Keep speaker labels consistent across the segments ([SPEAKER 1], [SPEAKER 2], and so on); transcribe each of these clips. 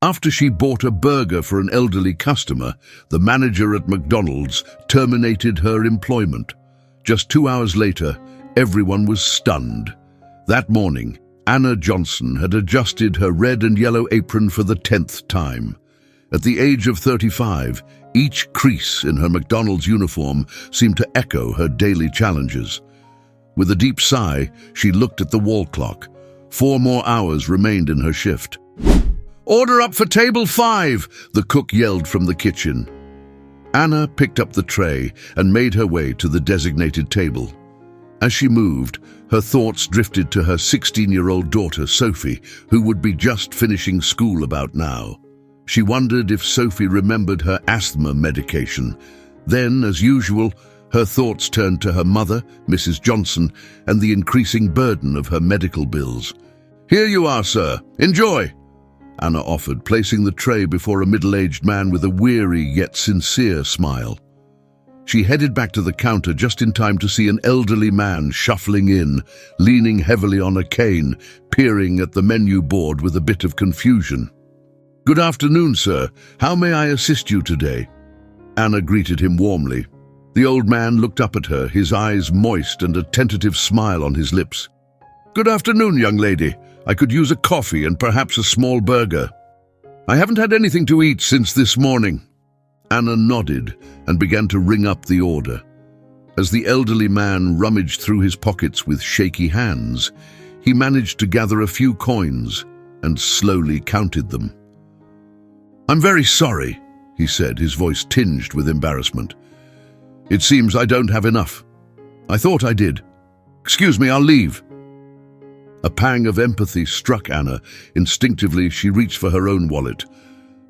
[SPEAKER 1] After she bought a burger for an elderly customer, the manager at McDonald's terminated her employment. Just 2 hours later, everyone was stunned. That morning, Anna Johnson had adjusted her red and yellow apron for the 10th time. At the age of 35, each crease in her McDonald's uniform seemed to echo her daily challenges. With a deep sigh, she looked at the wall clock. 4 more hours remained in her shift. "Order up for table 5, the cook yelled from the kitchen. Anna picked up the tray and made her way to the designated table. As she moved, her thoughts drifted to her 16-year-old daughter, Sophie, who would be just finishing school about now. She wondered if Sophie remembered her asthma medication. Then, as usual, her thoughts turned to her mother, Mrs. Johnson, and the increasing burden of her medical bills. "Here you are, sir. Enjoy," Anna offered, placing the tray before a middle-aged man with a weary yet sincere smile. She headed back to the counter just in time to see an elderly man shuffling in, leaning heavily on a cane, peering at the menu board with a bit of confusion. "Good afternoon, sir. How may I assist you today?" Anna greeted him warmly. The old man looked up at her, his eyes moist and a tentative smile on his lips. "Good afternoon, young lady. I could use a coffee and perhaps a small burger. I haven't had anything to eat since this morning." Anna nodded and began to ring up the order. As the elderly man rummaged through his pockets with shaky hands, he managed to gather a few coins and slowly counted them. "I'm very sorry," he said, his voice tinged with embarrassment. "It seems I don't have enough. I thought I did. Excuse me, I'll leave." A pang of empathy struck Anna. Instinctively, she reached for her own wallet.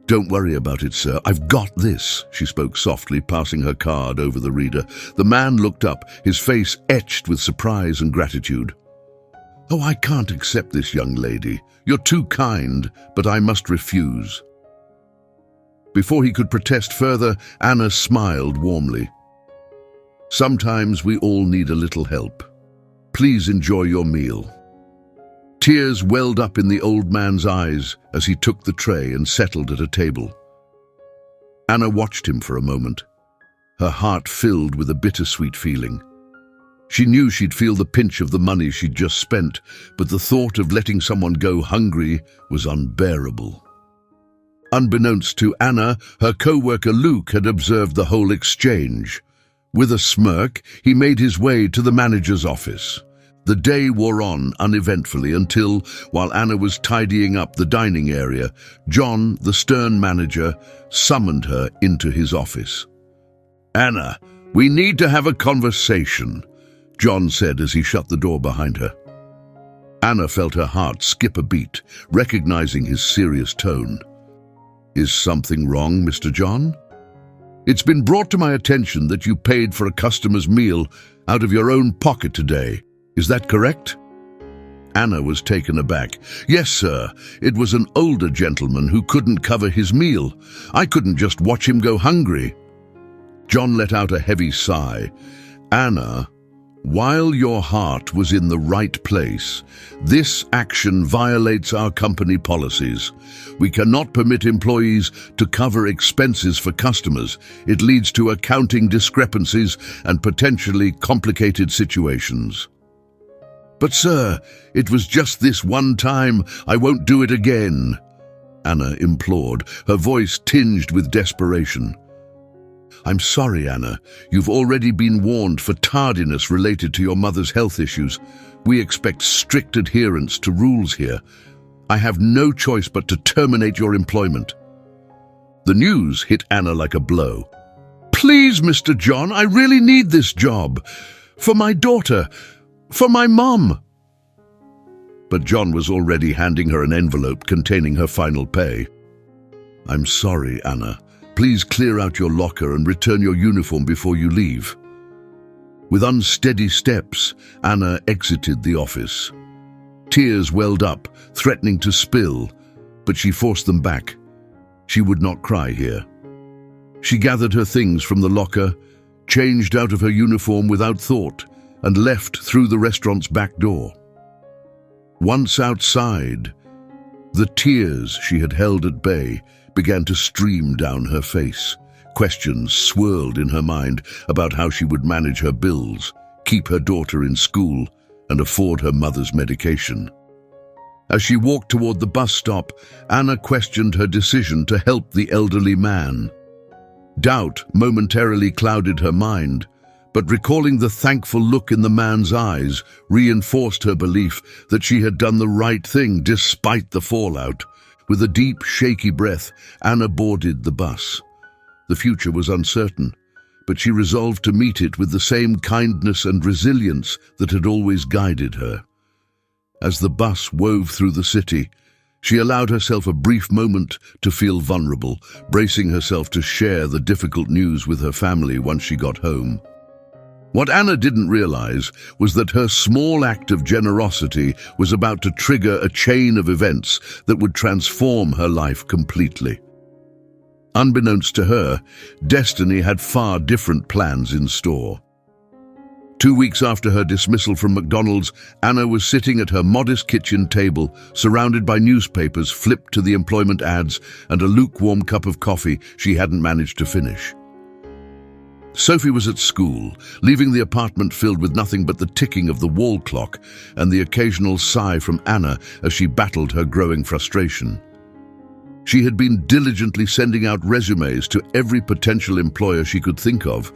[SPEAKER 1] "Don't worry about it, sir. I've got this," she spoke softly, passing her card over the reader. The man looked up, his face etched with surprise and gratitude. "Oh, I can't accept this, young lady. You're too kind, but I must refuse." Before he could protest further, Anna smiled warmly. "Sometimes we all need a little help. Please enjoy your meal." Tears welled up in the old man's eyes as he took the tray and settled at a table. Anna watched him for a moment, her heart filled with a bittersweet feeling. She knew she'd feel the pinch of the money she'd just spent, but the thought of letting someone go hungry was unbearable. Unbeknownst to Anna, her co-worker Luke had observed the whole exchange. With a smirk, he made his way to the manager's office. The day wore on uneventfully until, while Anna was tidying up the dining area, John, the stern manager, summoned her into his office. "Anna, we need to have a conversation," John said as he shut the door behind her. Anna felt her heart skip a beat, recognizing his serious tone. "Is something wrong, Mr. John? It's been brought to my attention that you paid for a customer's meal out of your own pocket today. Is that correct?" Anna was taken aback. "Yes, sir. It was an older gentleman who couldn't cover his meal. I couldn't just watch him go hungry." John let out a heavy sigh. "Anna, while your heart was in the right place, this action violates our company policies. We cannot permit employees to cover expenses for customers. It leads to accounting discrepancies and potentially complicated situations." "But sir, it was just this one time. I won't do it again," Anna implored, her voice tinged with desperation. "I'm sorry, Anna. You've already been warned for tardiness related to your mother's health issues. We expect strict adherence to rules here. I have no choice but to terminate your employment." The news hit Anna like a blow. "Please, Mr. John, I really need this job. For my daughter. For my mom." But John was already handing her an envelope containing her final pay. "I'm sorry, Anna. Please clear out your locker and return your uniform before you leave." With unsteady steps, Anna exited the office. Tears welled up, threatening to spill, but she forced them back. She would not cry here. She gathered her things from the locker, changed out of her uniform without thought, and left through the restaurant's back door. Once outside, The tears she had held at bay began to stream down her face. Questions swirled in her mind about how she would manage her bills, keep her daughter in school, and afford her mother's medication. As she walked toward the bus stop, Anna questioned her decision to help the elderly man. Doubt momentarily clouded her mind, but recalling the thankful look in the man's eyes reinforced her belief that she had done the right thing despite the fallout. With a deep, shaky breath, Anna boarded the bus. The future was uncertain, but she resolved to meet it with the same kindness and resilience that had always guided her. As the bus wove through the city, she allowed herself a brief moment to feel vulnerable, bracing herself to share the difficult news with her family once she got home. What Anna didn't realize was that her small act of generosity was about to trigger a chain of events that would transform her life completely. Unbeknownst to her, destiny had far different plans in store. 2 weeks after her dismissal from McDonald's, Anna was sitting at her modest kitchen table, surrounded by newspapers flipped to the employment ads and a lukewarm cup of coffee she hadn't managed to finish. Sophie was at school, leaving the apartment filled with nothing but the ticking of the wall clock and the occasional sigh from Anna as she battled her growing frustration. She had been diligently sending out resumes to every potential employer she could think of,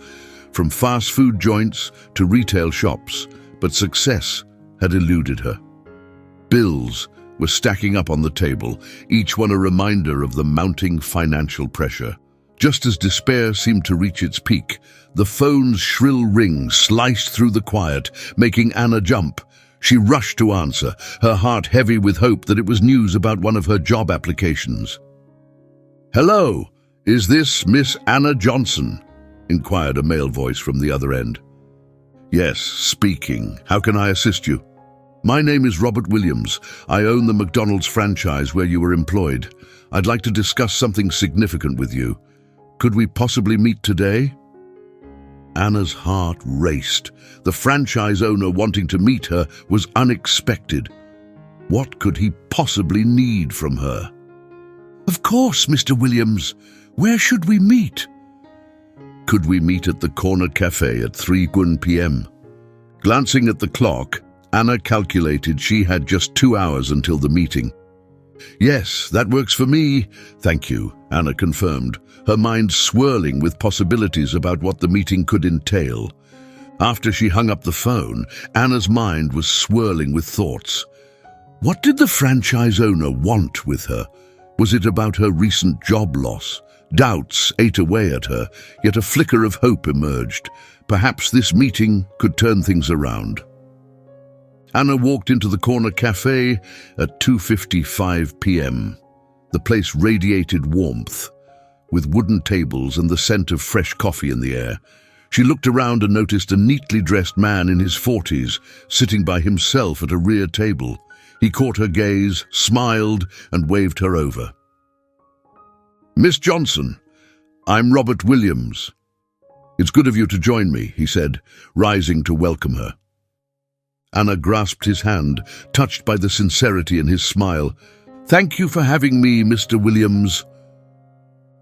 [SPEAKER 1] from fast food joints to retail shops, but success had eluded her. Bills were stacking up on the table, each one a reminder of the mounting financial pressure. Just as despair seemed to reach its peak, the phone's shrill ring sliced through the quiet, making Anna jump. She rushed to answer, her heart heavy with hope that it was news about one of her job applications. "Hello, is this Miss Anna Johnson?" inquired a male voice from the other end. "Yes, speaking. How can I assist you?" "My name is Robert Williams. I own the McDonald's franchise where you were employed. I'd like to discuss something significant with you. Could we possibly meet today?" Anna's heart raced. The franchise owner wanting to meet her was unexpected. What could he possibly need from her? "Of course, Mr. Williams. Where should we meet?" "Could we meet at the corner cafe at 3 p.m.? Glancing at the clock, Anna calculated she had just 2 hours until the meeting. "Yes, that works for me. Thank you," Anna confirmed, her mind swirling with possibilities about what the meeting could entail. After she hung up the phone, Anna's mind was swirling with thoughts. What did the franchise owner want with her? Was it about her recent job loss? Doubts ate away at her, yet a flicker of hope emerged. Perhaps this meeting could turn things around. Anna walked into the corner cafe at 2:55 p.m. The place radiated warmth, with wooden tables and the scent of fresh coffee in the air. She looked around and noticed a neatly dressed man in his 40s sitting by himself at a rear table. He caught her gaze, smiled, and waved her over. "Miss Johnson, I'm Robert Williams. It's good of you to join me," he said, rising to welcome her. Anna grasped his hand, touched by the sincerity in his smile. "Thank you for having me, Mr. Williams."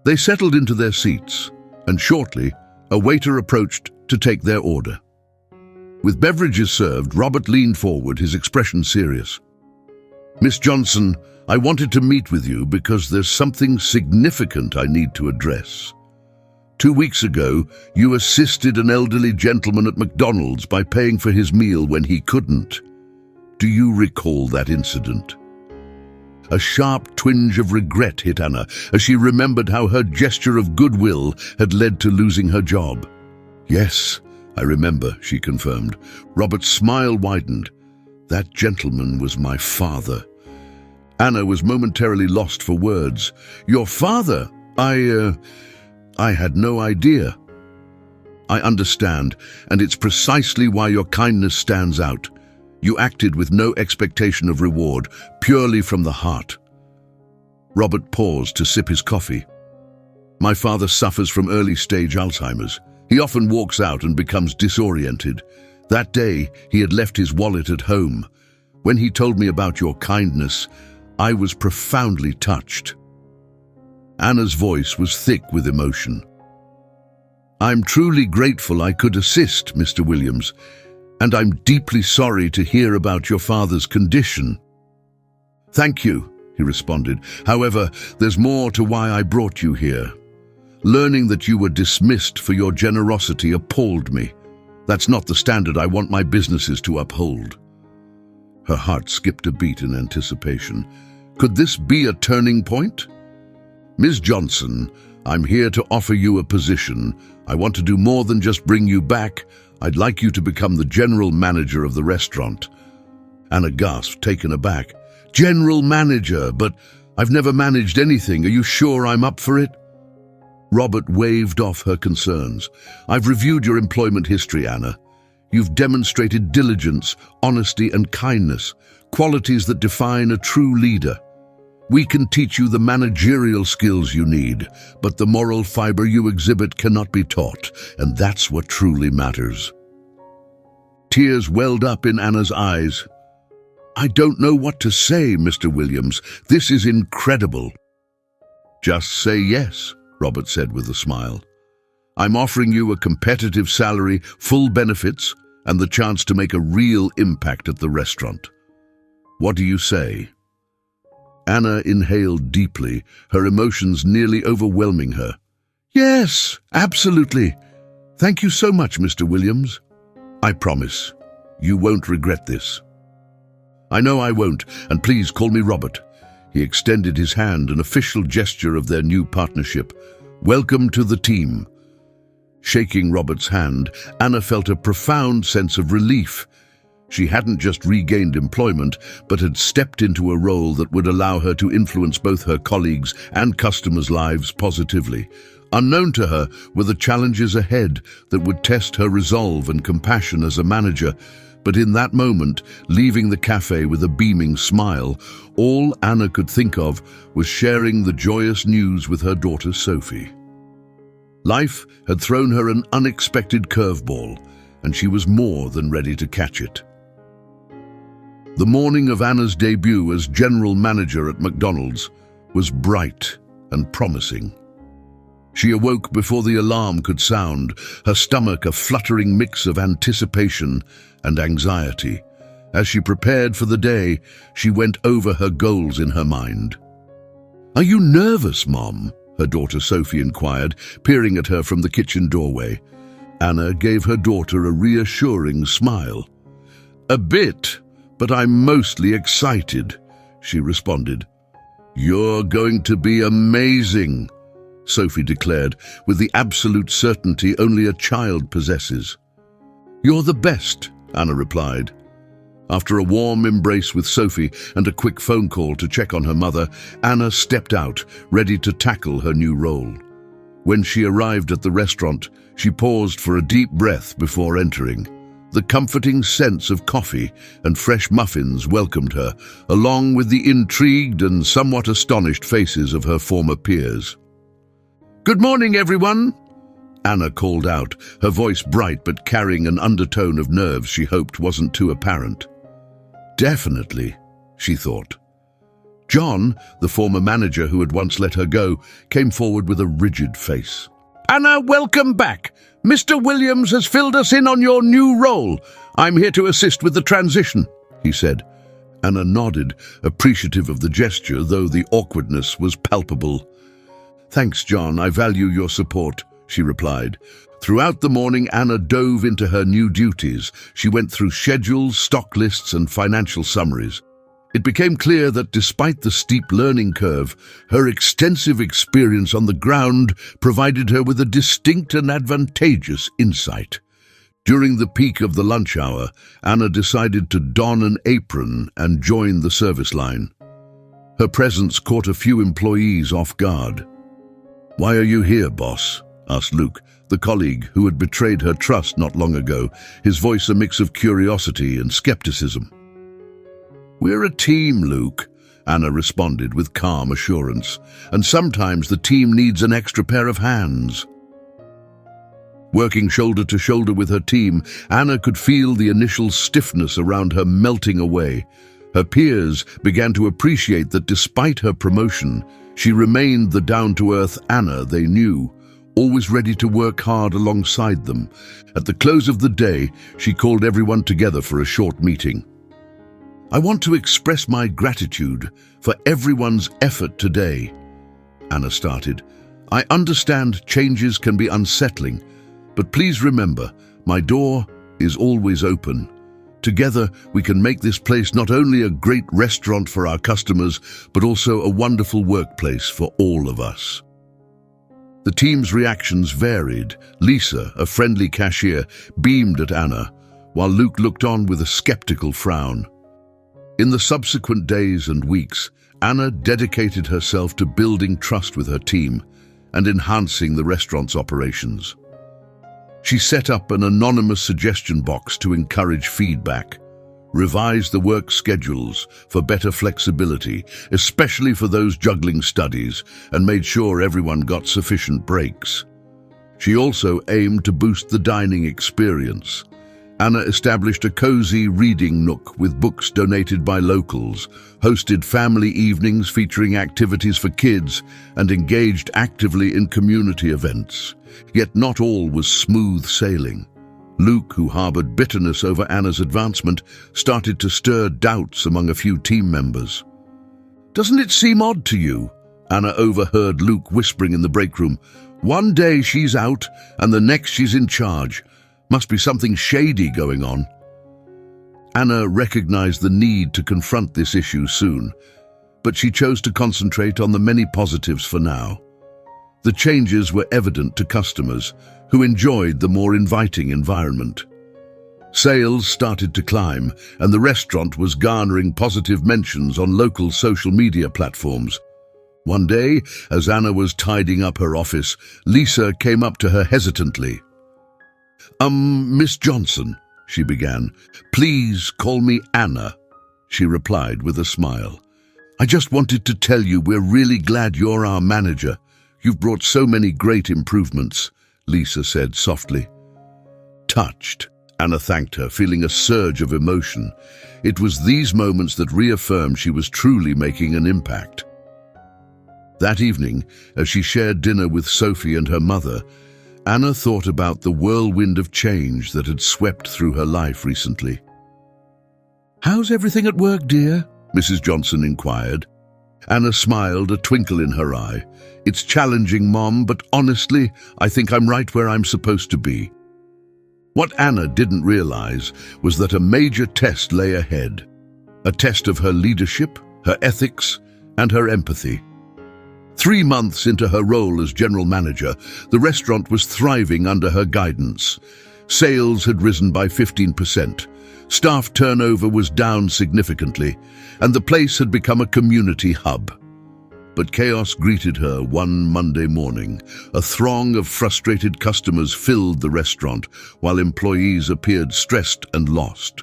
[SPEAKER 1] They settled into their seats, and shortly, a waiter approached to take their order. With beverages served, Robert leaned forward, his expression serious. "Miss Johnson, I wanted to meet with you because there's something significant I need to address. 2 weeks ago, you assisted an elderly gentleman at McDonald's by paying for his meal when he couldn't. Do you recall that incident?" A sharp twinge of regret hit Anna as she remembered how her gesture of goodwill had led to losing her job. "Yes, I remember," she confirmed. Robert's smile widened. "That gentleman was my father." Anna was momentarily lost for words. "Your father? I had no idea." "I understand, and it's precisely why your kindness stands out. You acted with no expectation of reward, purely from the heart." Robert paused to sip his coffee. "My father suffers from early-stage Alzheimer's. He often walks out and becomes disoriented. That day, he had left his wallet at home. When he told me about your kindness, I was profoundly touched. Anna's voice was thick with emotion. I'm truly grateful I could assist, Mr. Williams, and I'm deeply sorry to hear about your father's condition. Thank you, he responded. However, there's more to why I brought you here. Learning that you were dismissed for your generosity appalled me. That's not the standard I want my businesses to uphold. Her heart skipped a beat in anticipation. Could this be a turning point? Ms. Johnson, I'm here to offer you a position. I want to do more than just bring you back. I'd like you to become the general manager of the restaurant. Anna gasped, taken aback. General manager, but I've never managed anything. Are you sure I'm up for it? Robert waved off her concerns. I've reviewed your employment history, Anna. You've demonstrated diligence, honesty, and kindness, qualities that define a true leader. We can teach you the managerial skills you need, but the moral fiber you exhibit cannot be taught, and that's what truly matters. Tears welled up in Anna's eyes. I don't know what to say, Mr. Williams. This is incredible. Just say yes, Robert said with a smile. I'm offering you a competitive salary, full benefits, and the chance to make a real impact at the restaurant. What do you say? Anna inhaled deeply, her emotions nearly overwhelming her. Yes, absolutely. Thank you so much, Mr. Williams. I promise, you won't regret this. I know I won't, and please call me Robert. He extended his hand, an official gesture of their new partnership. Welcome to the team. Shaking Robert's hand, Anna felt a profound sense of relief. She hadn't just regained employment, but had stepped into a role that would allow her to influence both her colleagues and customers' lives positively. Unknown to her were the challenges ahead that would test her resolve and compassion as a manager. But in that moment, leaving the cafe with a beaming smile, all Anna could think of was sharing the joyous news with her daughter Sophie. Life had thrown her an unexpected curveball, and she was more than ready to catch it. The morning of Anna's debut as general manager at McDonald's was bright and promising. She awoke before the alarm could sound, her stomach a fluttering mix of anticipation and anxiety. As she prepared for the day, she went over her goals in her mind. Are you nervous, Mom? Her daughter Sophie inquired, peering at her from the kitchen doorway. Anna gave her daughter a reassuring smile. A bit, but I'm mostly excited, she responded. You're going to be amazing, Sophie declared, with the absolute certainty only a child possesses. You're the best, Anna replied. After a warm embrace with Sophie and a quick phone call to check on her mother, Anna stepped out, ready to tackle her new role. When she arrived at the restaurant, she paused for a deep breath before entering. The comforting scents of coffee and fresh muffins welcomed her, along with the intrigued and somewhat astonished faces of her former peers. Good morning, everyone, Anna called out, her voice bright but carrying an undertone of nerves she hoped wasn't too apparent. Definitely, she thought. John, the former manager who had once let her go, came forward with a rigid face. Anna, welcome back. Mr. Williams has filled us in on your new role. I'm here to assist with the transition, he said. Anna nodded, appreciative of the gesture, though the awkwardness was palpable. Thanks, John. I value your support, she replied. Throughout the morning, Anna dove into her new duties. She went through schedules, stock lists, and financial summaries. It became clear that despite the steep learning curve, her extensive experience on the ground provided her with a distinct and advantageous insight. During the peak of the lunch hour, Anna decided to don an apron and join the service line. Her presence caught a few employees off guard. Why are you here, boss? Asked Luke, the colleague who had betrayed her trust not long ago, his voice a mix of curiosity and skepticism. We're a team, Luke, Anna responded with calm assurance, and sometimes the team needs an extra pair of hands. Working shoulder to shoulder with her team, Anna could feel the initial stiffness around her melting away. Her peers began to appreciate that despite her promotion, she remained the down-to-earth Anna they knew, always ready to work hard alongside them. At the close of the day, she called everyone together for a short meeting. "I want to express my gratitude for everyone's effort today," Anna started. "I understand changes can be unsettling, but please remember, my door is always open. Together, we can make this place not only a great restaurant for our customers, but also a wonderful workplace for all of us." The team's reactions varied. Lisa, a friendly cashier, beamed at Anna, while Luke looked on with a skeptical frown. In the subsequent days and weeks, Anna dedicated herself to building trust with her team and enhancing the restaurant's operations. She set up an anonymous suggestion box to encourage feedback, revised the work schedules for better flexibility, especially for those juggling studies, and made sure everyone got sufficient breaks. She also aimed to boost the dining experience. Anna established a cozy reading nook with books donated by locals, hosted family evenings featuring activities for kids, and engaged actively in community events. Yet not all was smooth sailing. Luke, who harbored bitterness over Anna's advancement, started to stir doubts among a few team members. "Doesn't it seem odd to you?" Anna overheard Luke whispering in the break room. "One day she's out, and the next she's in charge. Must be something shady going on." Anna recognized the need to confront this issue soon, but she chose to concentrate on the many positives for now. The changes were evident to customers, who enjoyed the more inviting environment. Sales started to climb, and the restaurant was garnering positive mentions on local social media platforms. One day, as Anna was tidying up her office, Lisa came up to her hesitantly. Miss Johnson," she began. "Please call me Anna," she replied with a smile. "I just wanted to tell you we're really glad you're our manager. You've brought so many great improvements," Lisa said softly. Touched, Anna thanked her, feeling a surge of emotion. It was these moments that reaffirmed she was truly making an impact. That evening, as she shared dinner with Sophie and her mother, Anna thought about the whirlwind of change that had swept through her life recently. "How's everything at work, dear?" Mrs. Johnson inquired. Anna smiled, a twinkle in her eye. "It's challenging, Mom, but honestly, I think I'm right where I'm supposed to be." What Anna didn't realize was that a major test lay ahead. A test of her leadership, her ethics, and her empathy. 3 months into her role as general manager, the restaurant was thriving under her guidance. Sales had risen by 15%, staff turnover was down significantly, and the place had become a community hub. But chaos greeted her one Monday morning. A throng of frustrated customers filled the restaurant, while employees appeared stressed and lost.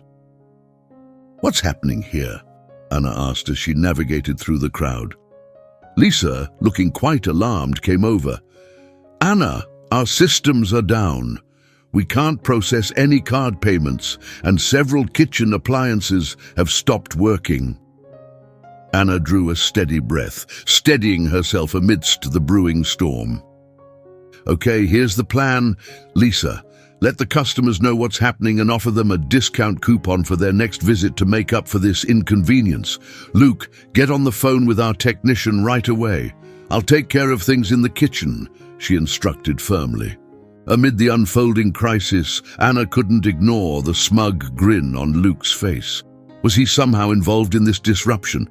[SPEAKER 1] "What's happening here?" Anna asked as she navigated through the crowd. Lisa, looking quite alarmed, came over. "Anna, our systems are down. We can't process any card payments, and several kitchen appliances have stopped working." Anna drew a steady breath, steadying herself amidst the brewing storm. "Okay, here's the plan. Lisa, let the customers know what's happening and offer them a discount coupon for their next visit to make up for this inconvenience. Luke, get on the phone with our technician right away. I'll take care of things in the kitchen," she instructed firmly. Amid the unfolding crisis, Anna couldn't ignore the smug grin on Luke's face. Was he somehow involved in this disruption?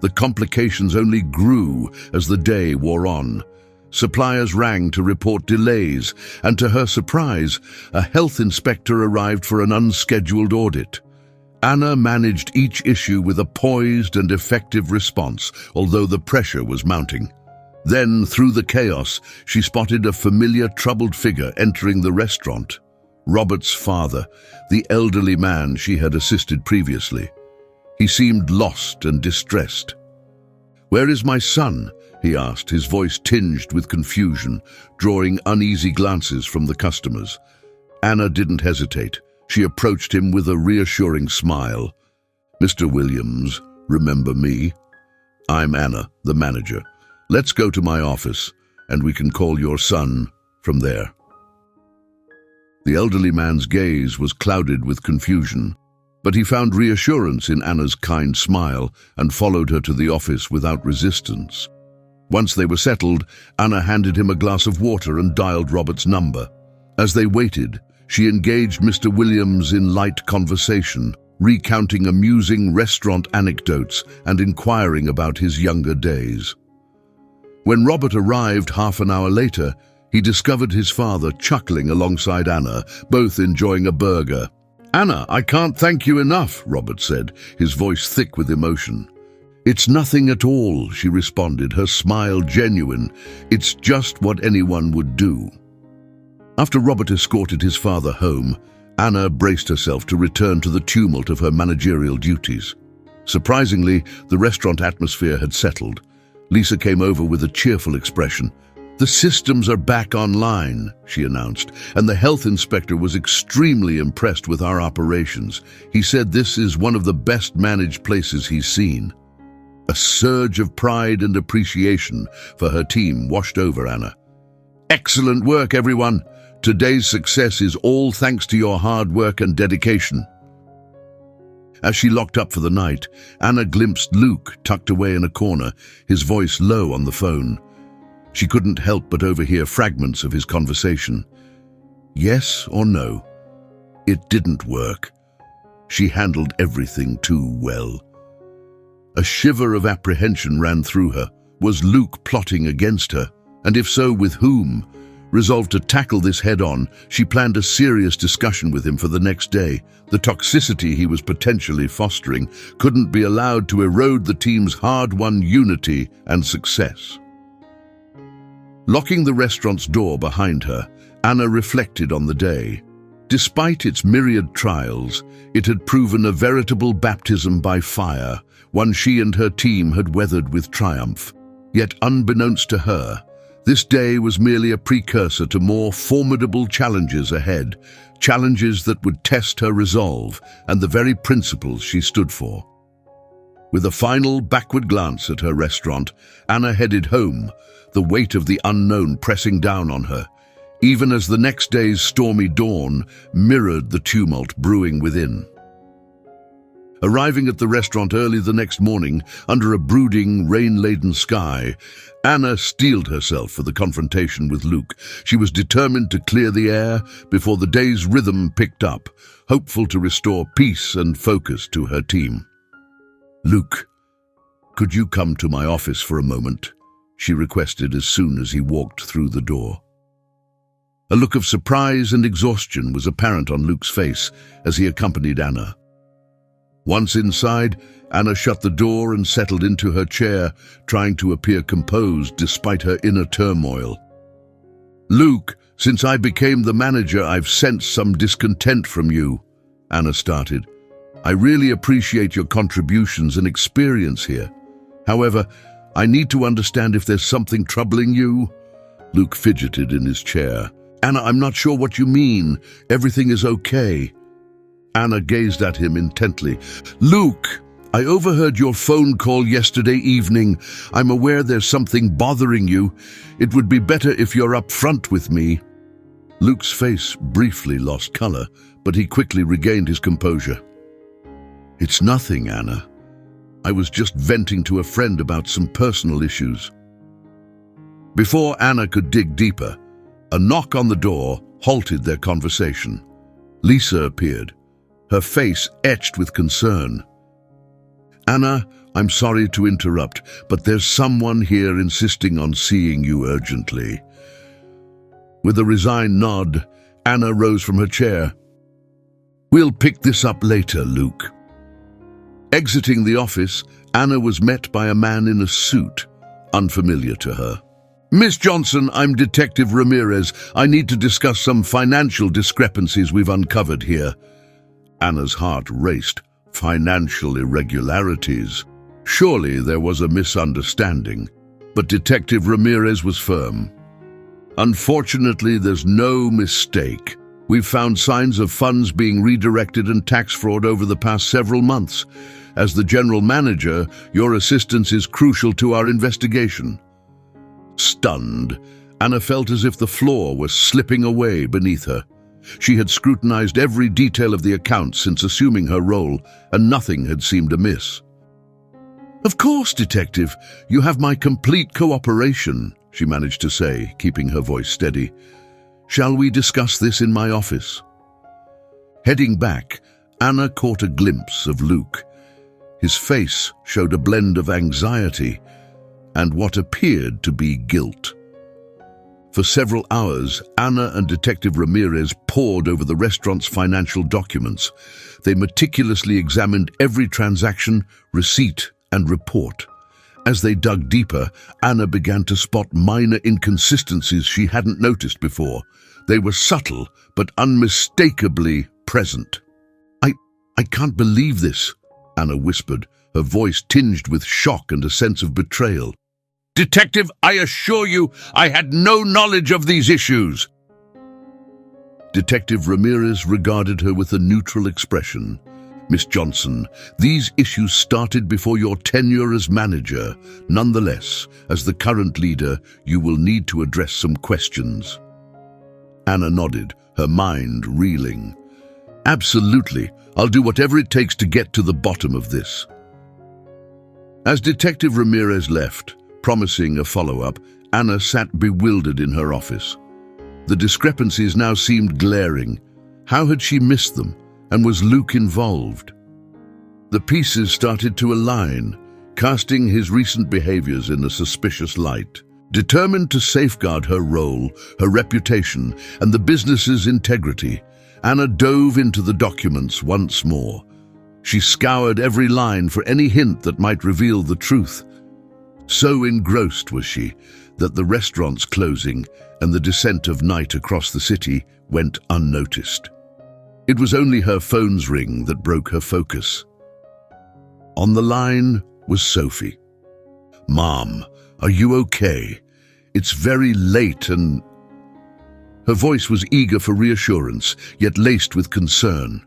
[SPEAKER 1] The complications only grew as the day wore on. Suppliers rang to report delays, and to her surprise, a health inspector arrived for an unscheduled audit. Anna managed each issue with a poised and effective response, although the pressure was mounting. Then, through the chaos, she spotted a familiar, troubled figure entering the restaurant. Robert's father, the elderly man she had assisted previously. He seemed lost and distressed. "Where is my son?" he asked, his voice tinged with confusion, drawing uneasy glances from the customers. Anna didn't hesitate. She approached him with a reassuring smile. "Mr. Williams, remember me? I'm Anna, the manager. Let's go to my office, and we can call your son from there." The elderly man's gaze was clouded with confusion, but he found reassurance in Anna's kind smile and followed her to the office without resistance. Once they were settled, Anna handed him a glass of water and dialed Robert's number. As they waited, she engaged Mr. Williams in light conversation, recounting amusing restaurant anecdotes and inquiring about his younger days. When Robert arrived half an hour later, he discovered his father chuckling alongside Anna, both enjoying a burger. "Anna, I can't thank you enough," Robert said, his voice thick with emotion. "It's nothing at all," she responded, her smile genuine. "It's just what anyone would do." After Robert escorted his father home, Anna braced herself to return to the tumult of her managerial duties. Surprisingly, the restaurant atmosphere had settled. Lisa came over with a cheerful expression. "The systems are back online," she announced, and the health inspector was extremely impressed with our operations. He said this is one of the best managed places he's seen. A surge of pride and appreciation for her team washed over Anna. "Excellent work, everyone. Today's success is all thanks to your hard work and dedication." As she locked up for the night, Anna glimpsed Luke tucked away in a corner, his voice low on the phone. She couldn't help but overhear fragments of his conversation. Yes or no? It didn't work. She handled everything too well. A shiver of apprehension ran through her. Was Luke plotting against her? And if so, with whom? Resolved to tackle this head-on, she planned a serious discussion with him for the next day. The toxicity he was potentially fostering couldn't be allowed to erode the team's hard-won unity and success. Locking the restaurant's door behind her, Anna reflected on the day. Despite its myriad trials, it had proven a veritable baptism by fire, one she and her team had weathered with triumph. Yet unbeknownst to her, this day was merely a precursor to more formidable challenges ahead, challenges that would test her resolve and the very principles she stood for. With a final backward glance at her restaurant, Anna headed home, the weight of the unknown pressing down on her, even as the next day's stormy dawn mirrored the tumult brewing within. Arriving at the restaurant early the next morning, under a brooding, rain-laden sky, Anna steeled herself for the confrontation with Luke. She was determined to clear the air before the day's rhythm picked up, hopeful to restore peace and focus to her team. "Luke, could you come to my office for a moment?" she requested as soon as he walked through the door. A look of surprise and exhaustion was apparent on Luke's face as he accompanied Anna. Once inside, Anna shut the door and settled into her chair, trying to appear composed despite her inner turmoil. "Luke, since I became the manager, I've sensed some discontent from you," Anna started. "I really appreciate your contributions and experience here. However, I need to understand if there's something troubling you." Luke fidgeted in his chair. "Anna, I'm not sure what you mean. Everything is okay." Anna gazed at him intently. "Luke, I overheard your phone call yesterday evening. I'm aware there's something bothering you. It would be better if you're up front with me." Luke's face briefly lost color, but he quickly regained his composure. "It's nothing, Anna. I was just venting to a friend about some personal issues." Before Anna could dig deeper, a knock on the door halted their conversation. Lisa appeared, her face etched with concern. "Anna, I'm sorry to interrupt, but there's someone here insisting on seeing you urgently." With a resigned nod, Anna rose from her chair. "We'll pick this up later, Luke." Exiting the office, Anna was met by a man in a suit, unfamiliar to her. "Miss Johnson, I'm Detective Ramirez. I need to discuss some financial discrepancies we've uncovered here." Anna's heart raced. Financial irregularities. Surely there was a misunderstanding. But Detective Ramirez was firm. "Unfortunately, there's no mistake. We've found signs of funds being redirected and tax fraud over the past several months. As the general manager, your assistance is crucial to our investigation." Stunned, Anna felt as if the floor was slipping away beneath her. She had scrutinized every detail of the account since assuming her role, and nothing had seemed amiss. "Of course, Detective, you have my complete cooperation," she managed to say, keeping her voice steady. "Shall we discuss this in my office?" Heading back, Anna caught a glimpse of Luke. His face showed a blend of anxiety and what appeared to be guilt. For several hours, Anna and Detective Ramirez pored over the restaurant's financial documents. They meticulously examined every transaction, receipt, and report. As they dug deeper, Anna began to spot minor inconsistencies she hadn't noticed before. They were subtle, but unmistakably present. I can't believe this," Anna whispered, her voice tinged with shock and a sense of betrayal. "Detective, I assure you, I had no knowledge of these issues." Detective Ramirez regarded her with a neutral expression. "Miss Johnson, these issues started before your tenure as manager. Nonetheless, as the current leader, you will need to address some questions." Anna nodded, her mind reeling. "Absolutely. I'll do whatever it takes to get to the bottom of this." As Detective Ramirez left, promising a follow-up, Anna sat bewildered in her office. The discrepancies now seemed glaring. How had she missed them? And was Luke involved? The pieces started to align, casting his recent behaviors in a suspicious light. Determined to safeguard her role, her reputation, and the business's integrity, Anna dove into the documents once more. She scoured every line for any hint that might reveal the truth. So engrossed was she that the restaurant's closing and the descent of night across the city went unnoticed. It was only her phone's ring that broke her focus. On the line was Sophie. "Mom, are you okay? It's very late and—" Her voice was eager for reassurance, yet laced with concern.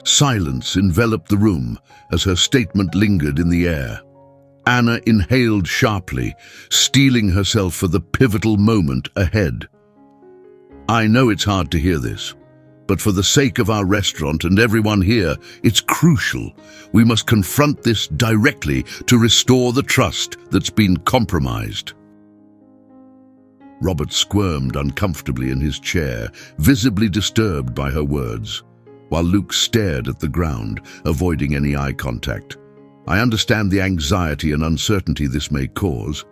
[SPEAKER 1] Silence enveloped the room as her statement lingered in the air. Anna inhaled sharply, steeling herself for the pivotal moment ahead. "I know it's hard to hear this, but for the sake of our restaurant and everyone here, it's crucial. We must confront this directly to restore the trust that's been compromised." Robert squirmed uncomfortably in his chair, visibly disturbed by her words, while Luke stared at the ground, avoiding any eye contact. "I understand the anxiety and uncertainty this may cause,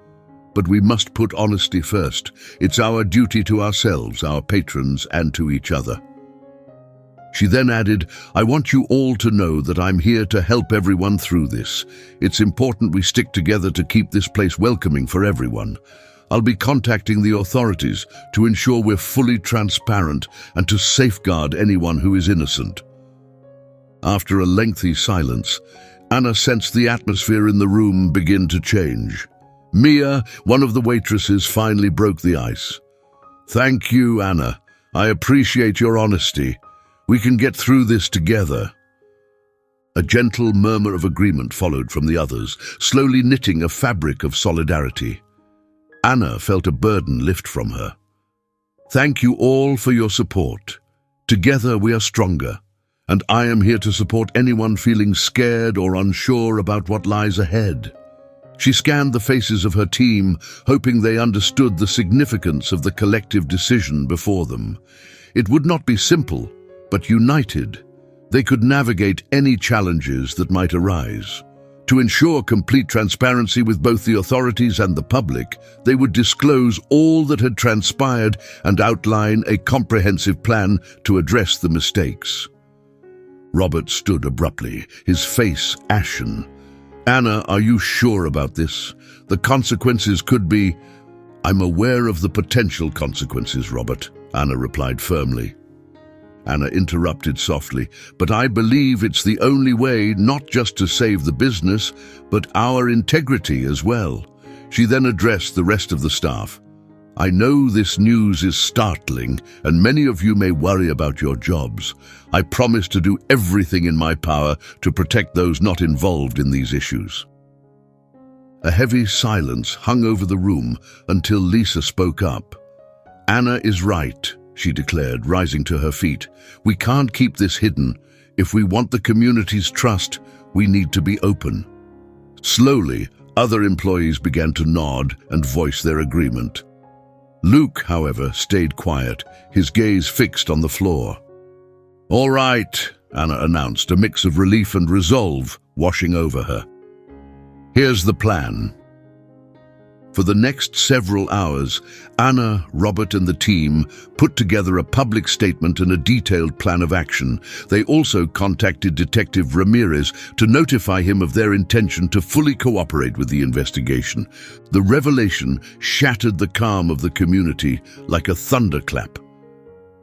[SPEAKER 1] but we must put honesty first. It's our duty to ourselves, our patrons, and to each other." She then added, "I want you all to know that I'm here to help everyone through this. It's important we stick together to keep this place welcoming for everyone. I'll be contacting the authorities to ensure we're fully transparent and to safeguard anyone who is innocent." After a lengthy silence, Anna sensed the atmosphere in the room begin to change. Mia, one of the waitresses, finally broke the ice. "Thank you, Anna. I appreciate your honesty. We can get through this together." A gentle murmur of agreement followed from the others, slowly knitting a fabric of solidarity. Anna felt a burden lift from her. "Thank you all for your support. Together we are stronger, and I am here to support anyone feeling scared or unsure about what lies ahead." She scanned the faces of her team, hoping they understood the significance of the collective decision before them. It would not be simple, but united, they could navigate any challenges that might arise. To ensure complete transparency with both the authorities and the public, they would disclose all that had transpired and outline a comprehensive plan to address the mistakes. Robert stood abruptly, his face ashen. "Anna, are you sure about this? The consequences could be—" "I'm aware of the potential consequences, Robert," Anna replied firmly. Anna interrupted softly, "But I believe it's the only way not just to save the business, but our integrity as well." She then addressed the rest of the staff. I know this news is startling, and many of you may worry about your jobs. I promise to do everything in my power to protect those not involved in these issues." A heavy silence hung over the room until Lisa spoke up. "Anna is right," she declared, rising to her feet. "We can't keep this hidden. If we want the community's trust, we need to be open." Slowly, other employees began to nod and voice their agreement. Luke, however, stayed quiet, his gaze fixed on the floor. "All right," Anna announced, a mix of relief and resolve washing over her. "Here's the plan." For the next several hours, Anna, Robert and the team put together a public statement and a detailed plan of action. They also contacted Detective Ramirez to notify him of their intention to fully cooperate with the investigation. The revelation shattered the calm of the community like a thunderclap.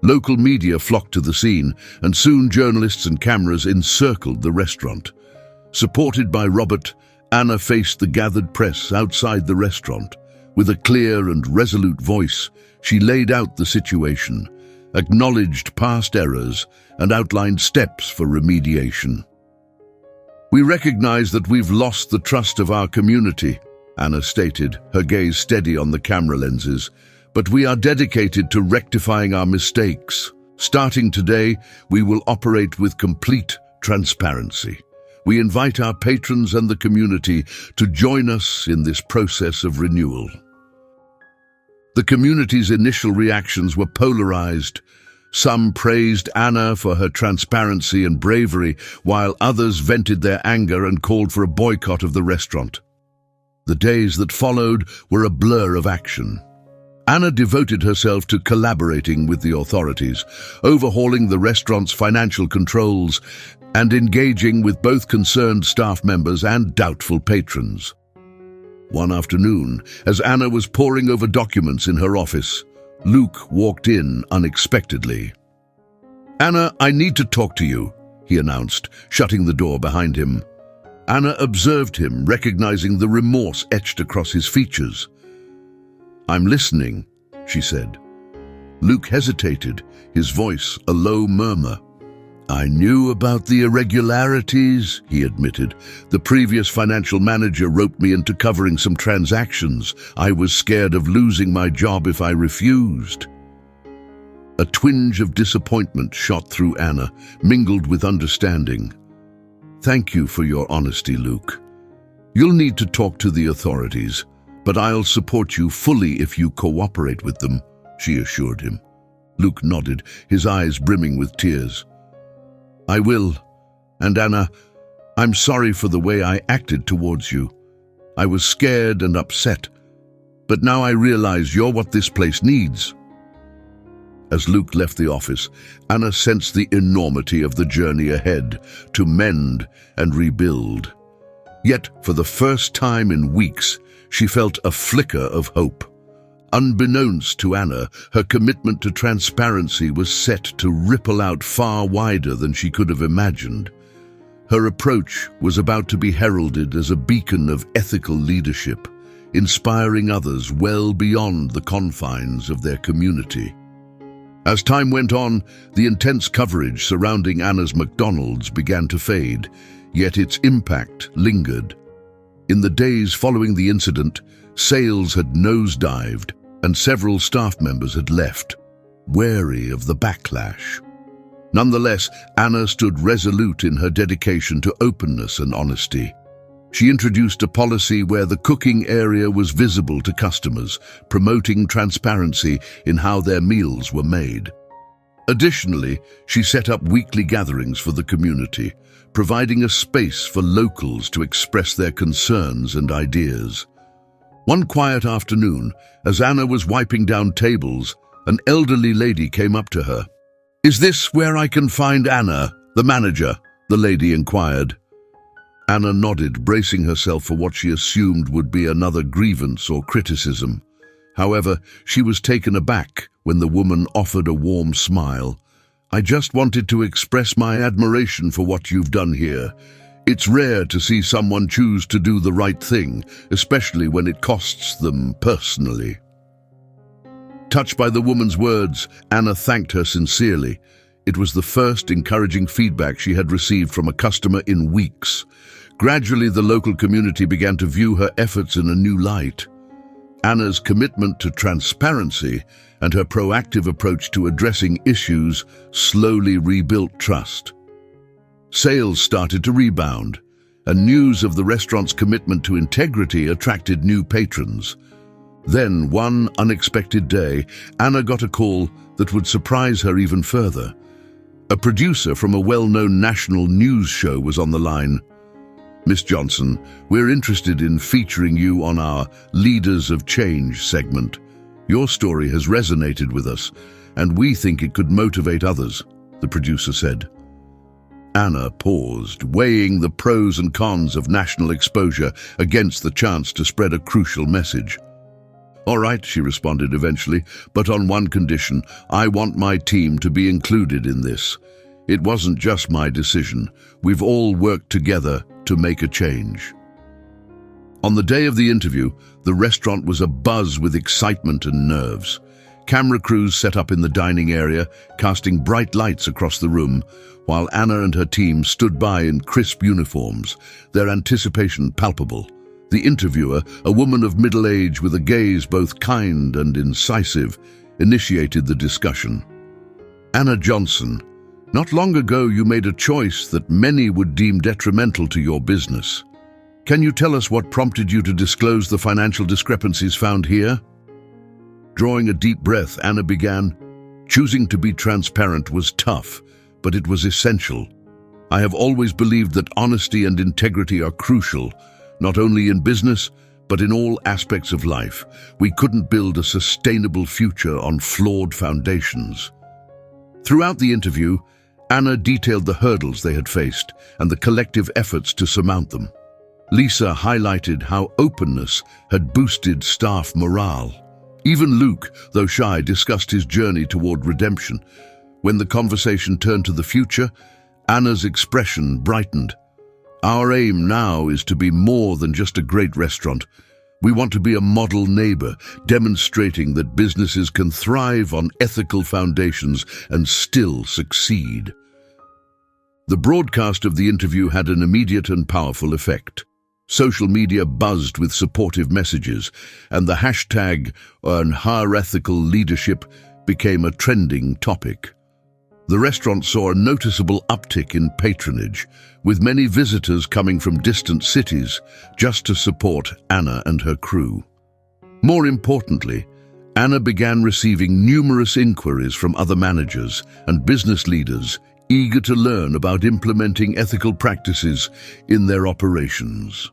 [SPEAKER 1] Local media flocked to the scene, and soon journalists and cameras encircled the restaurant. Supported by Robert, Anna faced the gathered press outside the restaurant. With a clear and resolute voice, she laid out the situation, acknowledged past errors, and outlined steps for remediation. "We recognize that we've lost the trust of our community," Anna stated, her gaze steady on the camera lenses, "but we are dedicated to rectifying our mistakes. Starting today, we will operate with complete transparency. We invite our patrons and the community to join us in this process of renewal." The community's initial reactions were polarized. Some praised Anna for her transparency and bravery, while others vented their anger and called for a boycott of the restaurant. The days that followed were a blur of action. Anna devoted herself to collaborating with the authorities, overhauling the restaurant's financial controls, and engaging with both concerned staff members and doubtful patrons. One afternoon, as Anna was poring over documents in her office, Luke walked in unexpectedly. "Anna, I need to talk to you," he announced, shutting the door behind him. Anna observed him, recognizing the remorse etched across his features. "I'm listening," she said. Luke hesitated, his voice a low murmur. "I knew about the irregularities," he admitted. "The previous financial manager roped me into covering some transactions. I was scared of losing my job if I refused." A twinge of disappointment shot through Anna, mingled with understanding. "Thank you for your honesty, Luke. You'll need to talk to the authorities, but I'll support you fully if you cooperate with them," she assured him. Luke nodded, his eyes brimming with tears. "I will. And Anna, I'm sorry for the way I acted towards you. I was scared and upset, but now I realize you're what this place needs." As Luke left the office, Anna sensed the enormity of the journey ahead, to mend and rebuild. Yet, for the first time in weeks, she felt a flicker of hope. Unbeknownst to Anna, her commitment to transparency was set to ripple out far wider than she could have imagined. Her approach was about to be heralded as a beacon of ethical leadership, inspiring others well beyond the confines of their community. As time went on, the intense coverage surrounding Anna's McDonald's began to fade, yet its impact lingered. In the days following the incident, sales had nosedived, and several staff members had left, wary of the backlash. Nonetheless, Anna stood resolute in her dedication to openness and honesty. She introduced a policy where the cooking area was visible to customers, promoting transparency in how their meals were made. Additionally, she set up weekly gatherings for the community, providing a space for locals to express their concerns and ideas. One quiet afternoon, as Anna was wiping down tables, an elderly lady came up to her. "Is this where I can find Anna, the manager?" the lady inquired. Anna nodded, bracing herself for what she assumed would be another grievance or criticism. However, she was taken aback when the woman offered a warm smile. "I just wanted to express my admiration for what you've done here. It's rare to see someone choose to do the right thing, especially when it costs them personally." Touched by the woman's words, Anna thanked her sincerely. It was the first encouraging feedback she had received from a customer in weeks. Gradually, the local community began to view her efforts in a new light. Anna's commitment to transparency and her proactive approach to addressing issues slowly rebuilt trust. Sales started to rebound, and news of the restaurant's commitment to integrity attracted new patrons. Then, one unexpected day, Anna got a call that would surprise her even further. A producer from a well-known national news show was on the line. "Miss Johnson, we're interested in featuring you on our Leaders of Change segment. Your story has resonated with us, and we think it could motivate others," the producer said. Anna paused, weighing the pros and cons of national exposure against the chance to spread a crucial message. "All right," she responded eventually, "but on one condition: I want my team to be included in this. It wasn't just my decision. We've all worked together to make a change." On the day of the interview, the restaurant was abuzz with excitement and nerves. Camera crews set up in the dining area, casting bright lights across the room, while Anna and her team stood by in crisp uniforms, their anticipation palpable. The interviewer, a woman of middle age with a gaze both kind and incisive, initiated the discussion. "Anna Johnson, not long ago you made a choice that many would deem detrimental to your business. Can you tell us what prompted you to disclose the financial discrepancies found here?" Drawing a deep breath, Anna began. "Choosing to be transparent was tough, but it was essential. I have always believed that honesty and integrity are crucial, not only in business, but in all aspects of life. We couldn't build a sustainable future on flawed foundations." Throughout the interview, Anna detailed the hurdles they had faced and the collective efforts to surmount them. Lisa highlighted how openness had boosted staff morale. Even Luke, though shy, discussed his journey toward redemption. When the conversation turned to the future, Anna's expression brightened. "Our aim now is to be more than just a great restaurant. We want to be a model neighbor, demonstrating that businesses can thrive on ethical foundations and still succeed." The broadcast of the interview had an immediate and powerful effect. Social media buzzed with supportive messages, and the hashtag #ethical leadership became a trending topic. The restaurant saw a noticeable uptick in patronage, with many visitors coming from distant cities just to support Anna and her crew. More importantly, Anna began receiving numerous inquiries from other managers and business leaders eager to learn about implementing ethical practices in their operations.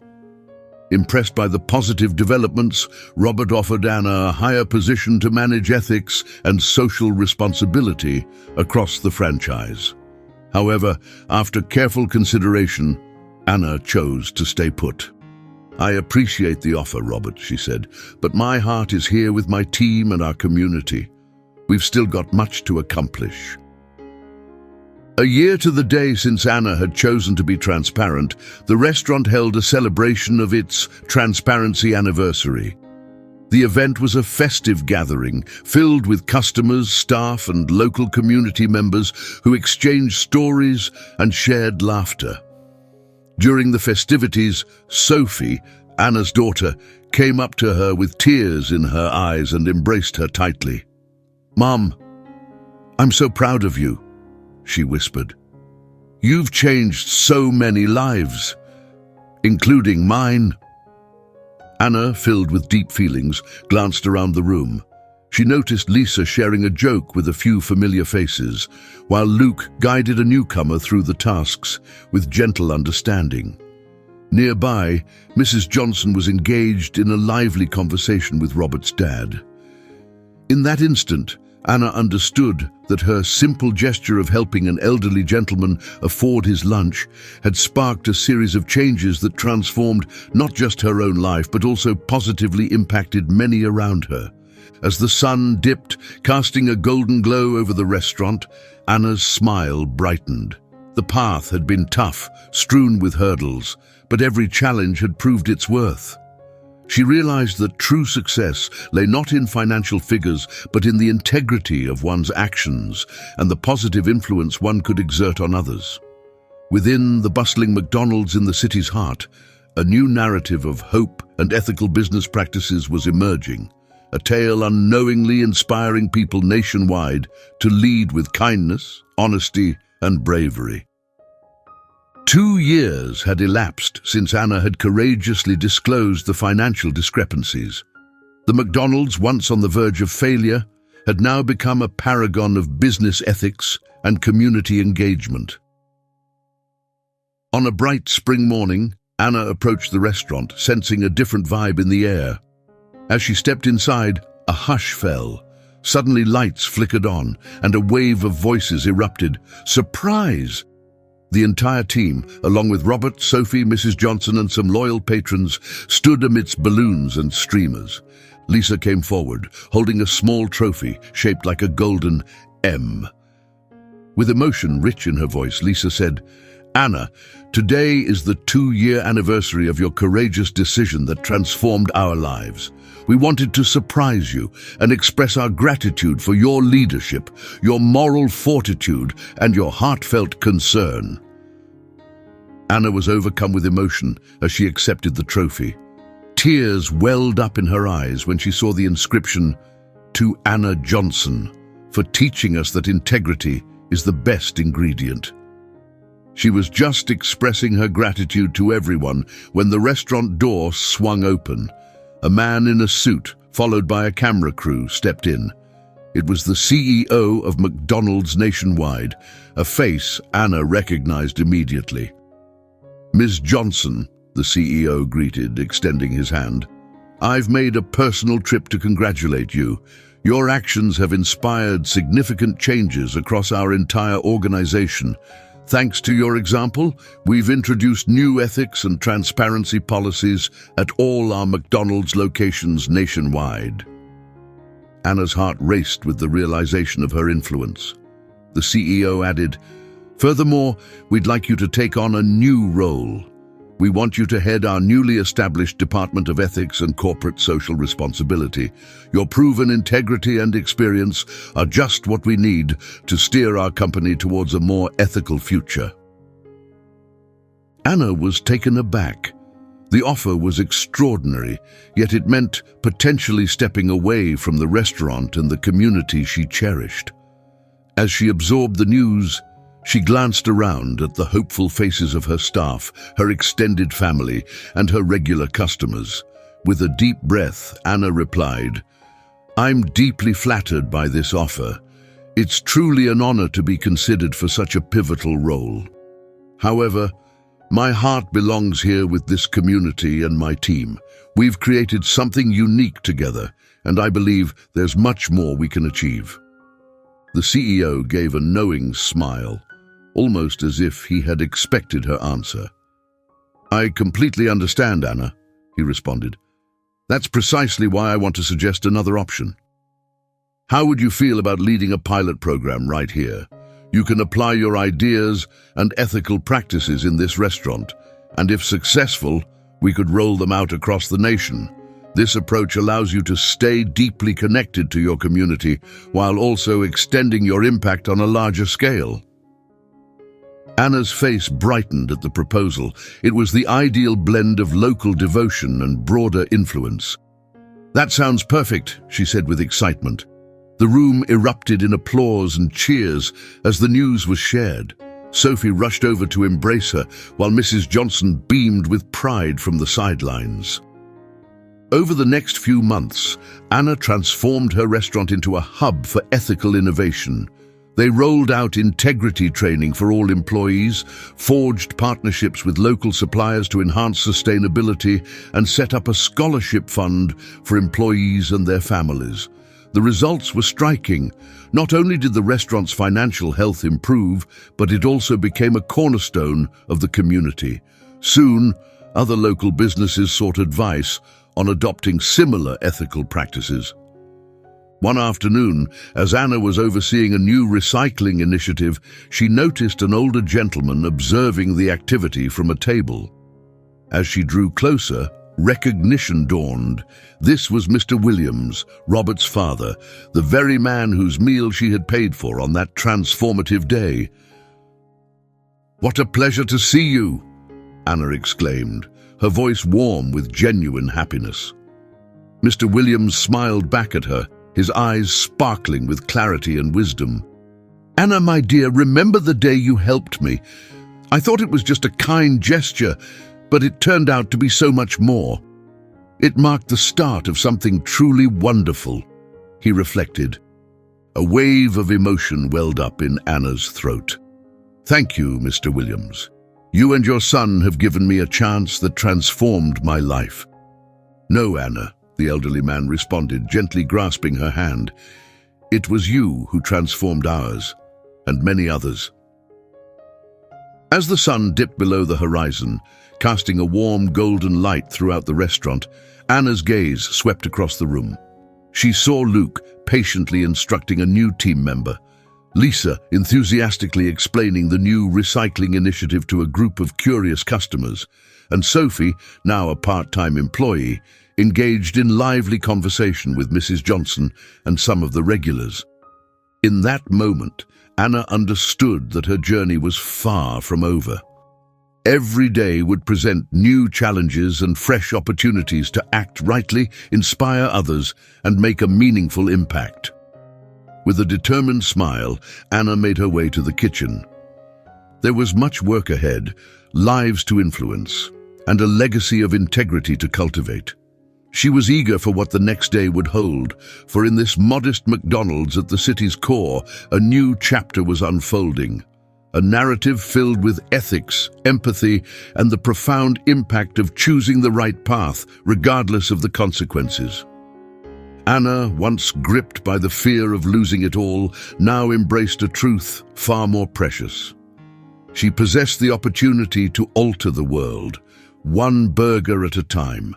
[SPEAKER 1] Impressed by the positive developments, Robert offered Anna a higher position to manage ethics and social responsibility across the franchise. However, after careful consideration, Anna chose to stay put. "I appreciate the offer, Robert," she said, "but my heart is here with my team and our community. We've still got much to accomplish." A year to the day since Anna had chosen to be transparent, the restaurant held a celebration of its transparency anniversary. The event was a festive gathering filled with customers, staff, and local community members who exchanged stories and shared laughter. During the festivities, Sophie, Anna's daughter, came up to her with tears in her eyes and embraced her tightly. "Mom, I'm so proud of you," she whispered. "You've changed so many lives, including mine." Anna, filled with deep feelings, glanced around the room. She noticed Lisa sharing a joke with a few familiar faces, while Luke guided a newcomer through the tasks with gentle understanding. Nearby, Mrs. Johnson was engaged in a lively conversation with Robert's dad. In that instant, Anna understood that her simple gesture of helping an elderly gentleman afford his lunch had sparked a series of changes that transformed not just her own life but also positively impacted many around her. As the sun dipped, casting a golden glow over the restaurant, Anna's smile brightened. The path had been tough, strewn with hurdles, but every challenge had proved its worth. She realized that true success lay not in financial figures, but in the integrity of one's actions and the positive influence one could exert on others. Within the bustling McDonald's in the city's heart, a new narrative of hope and ethical business practices was emerging, a tale unknowingly inspiring people nationwide to lead with kindness, honesty, and bravery. 2 years had elapsed since Anna had courageously disclosed the financial discrepancies. The McDonald's, once on the verge of failure, had now become a paragon of business ethics and community engagement. On a bright spring morning, Anna approached the restaurant, sensing a different vibe in the air. As she stepped inside, a hush fell. Suddenly lights flickered on, and a wave of voices erupted. Surprise! The entire team, along with Robert, Sophie, Mrs. Johnson, and some loyal patrons, stood amidst balloons and streamers. Lisa came forward, holding a small trophy shaped like a golden M. With emotion rich in her voice, Lisa said, "Anna, today is the 2-year anniversary of your courageous decision that transformed our lives. We wanted to surprise you and express our gratitude for your leadership, your moral fortitude, and your heartfelt concern." Anna was overcome with emotion as she accepted the trophy. Tears welled up in her eyes when she saw the inscription, "To Anna Johnson, for teaching us that integrity is the best ingredient." She was just expressing her gratitude to everyone when the restaurant door swung open. A man in a suit, followed by a camera crew, stepped in. It was the CEO of McDonald's nationwide, a face Anna recognized immediately. "Ms. Johnson," the CEO greeted, extending his hand, "I've made a personal trip to congratulate you. Your actions have inspired significant changes across our entire organization. Thanks to your example, we've introduced new ethics and transparency policies at all our McDonald's locations nationwide." Anna's heart raced with the realization of her influence. The CEO added, "Furthermore, we'd like you to take on a new role. We want you to head our newly established Department of Ethics and Corporate Social Responsibility. Your proven integrity and experience are just what we need to steer our company towards a more ethical future." Anna was taken aback. The offer was extraordinary, yet it meant potentially stepping away from the restaurant and the community she cherished. As she absorbed the news, she glanced around at the hopeful faces of her staff, her extended family, and her regular customers. With a deep breath, Anna replied, "I'm deeply flattered by this offer. It's truly an honor to be considered for such a pivotal role. However, my heart belongs here with this community and my team. We've created something unique together, and I believe there's much more we can achieve." The CEO gave a knowing smile, almost as if he had expected her answer. "I completely understand, Anna," he responded. "That's precisely why I want to suggest another option. How would you feel about leading a pilot program right here? You can apply your ideas and ethical practices in this restaurant, and if successful, we could roll them out across the nation. This approach allows you to stay deeply connected to your community while also extending your impact on a larger scale." Anna's face brightened at the proposal. It was the ideal blend of local devotion and broader influence. "That sounds perfect," she said with excitement. The room erupted in applause and cheers as the news was shared. Sophie rushed over to embrace her, while Mrs. Johnson beamed with pride from the sidelines. Over the next few months, Anna transformed her restaurant into a hub for ethical innovation. They rolled out integrity training for all employees, forged partnerships with local suppliers to enhance sustainability, and set up a scholarship fund for employees and their families. The results were striking. Not only did the restaurant's financial health improve, but it also became a cornerstone of the community. Soon, other local businesses sought advice on adopting similar ethical practices. One afternoon, as Anna was overseeing a new recycling initiative, she noticed an older gentleman observing the activity from a table. As she drew closer, Recognition dawned. This was Mr. Williams, Robert's father, the very man whose meal she had paid for on that transformative day. "What a pleasure to see you," Anna exclaimed, her voice warm with genuine happiness. Mr. Williams smiled back at her, his eyes sparkling with clarity and wisdom. "Anna, my dear, remember the day you helped me? I thought it was just a kind gesture, but it turned out to be so much more. It marked the start of something truly wonderful," he reflected. A wave of emotion welled up in Anna's throat. "Thank you, Mr. Williams. You and your son have given me a chance that transformed my life." "No, Anna," the elderly man responded, gently grasping her hand. "It was you who transformed ours, and many others." As the sun dipped below the horizon, casting a warm golden light throughout the restaurant, Anna's gaze swept across the room. She saw Luke patiently instructing a new team member, Lisa enthusiastically explaining the new recycling initiative to a group of curious customers, and Sophie, now a part-time employee, engaged in lively conversation with Mrs. Johnson and some of the regulars. In that moment, Anna understood that her journey was far from over. Every day would present new challenges and fresh opportunities to act rightly, inspire others, and make a meaningful impact. With a determined smile, Anna made her way to the kitchen. There was much work ahead, lives to influence, and a legacy of integrity to cultivate. She was eager for what the next day would hold, for in this modest McDonald's at the city's core, a new chapter was unfolding. A narrative filled with ethics, empathy, and the profound impact of choosing the right path, regardless of the consequences. Anna, once gripped by the fear of losing it all, now embraced a truth far more precious. She possessed the opportunity to alter the world, one burger at a time,